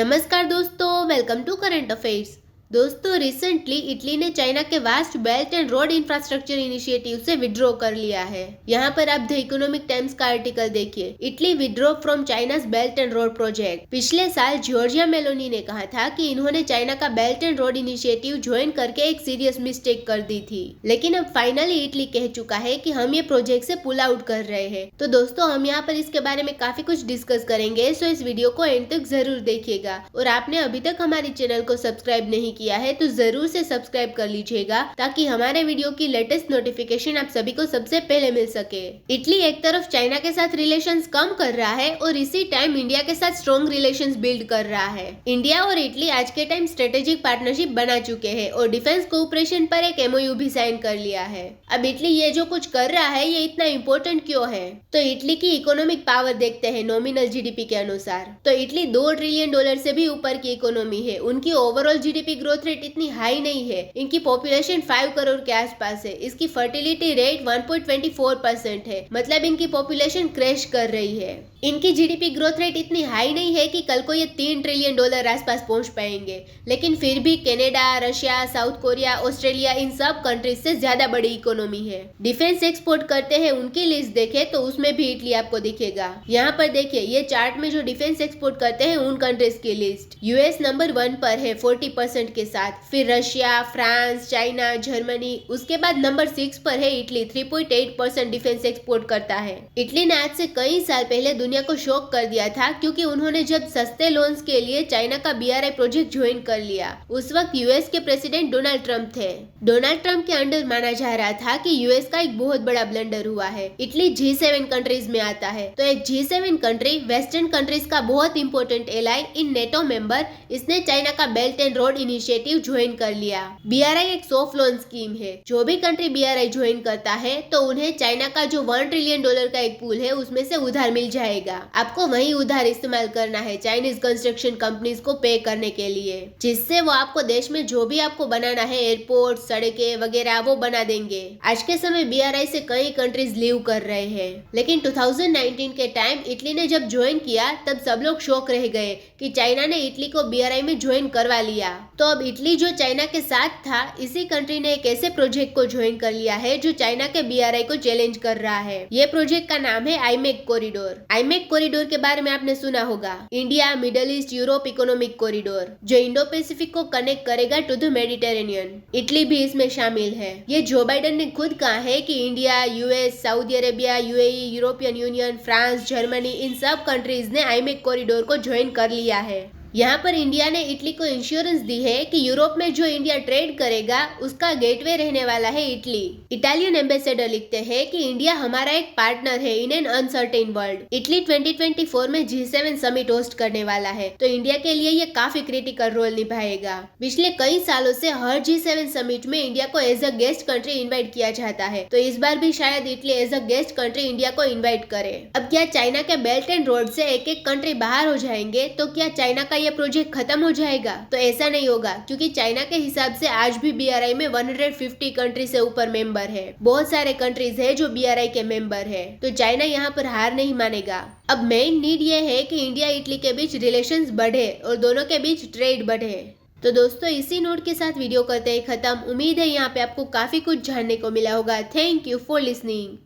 नमस्कार दोस्तों, welcome to current affairs. दोस्तों, रिसेंटली इटली ने चाइना के vast belt and road infrastructure initiative से विड्रॉ कर लिया है। यहाँ पर आप द इकोनॉमिक टाइम्स का आर्टिकल देखिए, Italy withdraw from China's belt and road project. पिछले साल जॉर्जिया मेलोनी ने कहा था कि इन्होंने चाइना का belt and road initiative join करके एक सीरियस मिस्टेक कर दी थी, लेकिन अब फाइनली इटली कह चुका है कि हम ये प्रोजेक्ट से पुल आउट कर रहे हैं। तो दोस्तों, हम यहाँ पर इसके बारे में काफी कुछ डिस्कस करेंगे, सो इस वीडियो को एंड तक जरूर देखिएगा। और आपने अभी तक हमारे चैनल को सब्सक्राइब नहीं किया है तो जरूर से सब्सक्राइब कर लीजिएगा, ताकि हमारे वीडियो की लेटेस्ट नोटिफिकेशन आप सभी को सबसे पहले मिल सके। इटली एक तरफ चाइना के साथ रिलेशंस कम कर रहा है और इसी टाइम इंडिया के साथ स्ट्रॉन्ग रिलेशंस बिल्ड कर रहा है। इंडिया और इटली आज के टाइम स्ट्रेटेजिक पार्टनरशिप बना चुके हैं और डिफेंस कोऑपरेशन पर एक MOU भी साइन कर लिया है। अब इटली ये जो कुछ कर रहा है ये इतना इम्पोर्टेंट क्यों है? तो इटली की इकोनॉमिक पावर देखते हैं नॉमिनल GDP के अनुसार। तो इटली $2 ट्रिलियन से भी ऊपर की इकोनॉमी है। उनकी ओवरऑल GDP ग्रोथ रेट इतनी हाई नहीं है। इनकी पॉपुलेशन 5 करोड़ के आसपास है। इसकी फर्टिलिटी रेट 1.24% है, मतलब इनकी पॉपुलेशन क्रैश कर रही है। इनकी GDP ग्रोथ रेट इतनी हाई नहीं है कि कल को ये $3 ट्रिलियन आसपास पहुंच पाएंगे, लेकिन फिर भी Canada, Russia, South Korea, Australia इन सब कंट्रीज से ज्यादा बड़ी इकोनॉमी है। डिफेंस एक्सपोर्ट करते हैं उनकी लिस्ट देखें तो उसमें भी इटली आपको दिखेगा। यहाँ पर देखिए, ये चार्ट में जो डिफेंस एक्सपोर्ट करते हैं उन कंट्रीज की लिस्ट। US नंबर 1 पर है 40% के साथ, फिर रशिया, फ्रांस, चाइना, जर्मनी, उसके बाद नंबर 6 पर है इटली 3.8% डिफेंस एक्सपोर्ट करता है। इटली ने आज से कई साल पहले दुनिया को शॉक कर दिया था, क्योंकि उन्होंने जब सस्ते लोन्स के लिए चाइना का BRI प्रोजेक्ट ज्वाइन कर लिया। उस वक्त US के प्रेसिडेंट डोनाल्ड ट्रंप थे। डोनाल्ड ट्रंप के अंडर माना जा रहा था कि US का एक बहुत बड़ा ब्लंडर हुआ है। इटली G7 कंट्रीज में आता है, तो एक G7 कंट्री वेस्टर्न कंट्रीज का बहुत इंपॉर्टेंट एलाई इन नेटो मेंबर, इसने चाइना का belt and road initiative join कर लिया। BRI एक सॉफ्ट लोन स्कीम है। जो भी कंट्री BRI ज्वाइन करता है तो उन्हें चाइना का जो $1 ट्रिलियन का एक पूल है उसमें से उधार मिल जाएगा। आपको वही उधार इस्तेमाल करना है चाइनीज कंस्ट्रक्शन कंपनीज को पे करने के लिए, जिससे वो आपको देश में जो भी आपको बनाना है, एयरपोर्ट, सड़कें वगैरह, वो बना देंगे। आज के समय BRI से कई कंट्रीज लीव कर रहे हैं, लेकिन 2019 के टाइम इटली ने जब ज्वाइन किया तब सब लोग शॉक रह गए कि चाइना ने इटली को BRI में ज्वाइन करवा लिया। तो अब इटली जो चाइना के साथ था, इसी कंट्री ने एक ऐसे प्रोजेक्ट को ज्वाइन कर लिया है जो चाइना के BRI को चैलेंज कर रहा है। ये प्रोजेक्ट का नाम है IMEC कॉरिडोर। IMEC कॉरिडोर के बारे में आपने सुना होगा, India, middle east, Europe economic corridor, जो इंडो पैसिफिक को कनेक्ट करेगा टू द मेडिटेरेनियन। इटली भी इसमें शामिल है। ये जो बाइडेन ने खुद कहा है कि India, US, Saudi Arabia, UAE, European union, France, Germany in सब कंट्रीज ने IMEC कॉरिडोर को ज्वाइन कर लिया है। यहाँ पर इंडिया ने इटली को इंश्योरेंस दी है कि यूरोप में जो इंडिया ट्रेड करेगा उसका गेटवे रहने वाला है इटली। इटालियन एम्बेसडर लिखते हैं कि इंडिया हमारा एक पार्टनर है in an uncertain world. Italy 2024 में G7 समिट होस्ट करने वाला है, तो इंडिया के लिए ये काफी क्रिटिकल रोल निभाएगा। पिछले कई सालों से हर G7 समिट में इंडिया को as a guest country invite किया जाता है, तो इस बार भी शायद Italy as a guest country India को इन्वाइट करे। अब क्या चाइना के बेल्ट एंड रोड से एक एक कंट्री बाहर हो जाएंगे तो क्या चाइना का ये प्रोजेक्ट खत्म हो जाएगा? तो ऐसा नहीं होगा, क्योंकि चाइना के हिसाब से आज भी BRI में 150 कंट्री से ऊपर मेंबर है। बहुत सारे कंट्रीज है जो BRI के मेंबर है, तो चाइना यहाँ पर हार नहीं मानेगा। अब मेन नीड ये है कि इंडिया इटली के बीच रिलेशंस बढ़े और दोनों के बीच ट्रेड बढ़े। तो दोस्तों, इसी नोट के साथ वीडियो करते हैं खत्म। उम्मीद है यहाँ पे आपको काफी कुछ जानने को मिला होगा। Thank you for listening.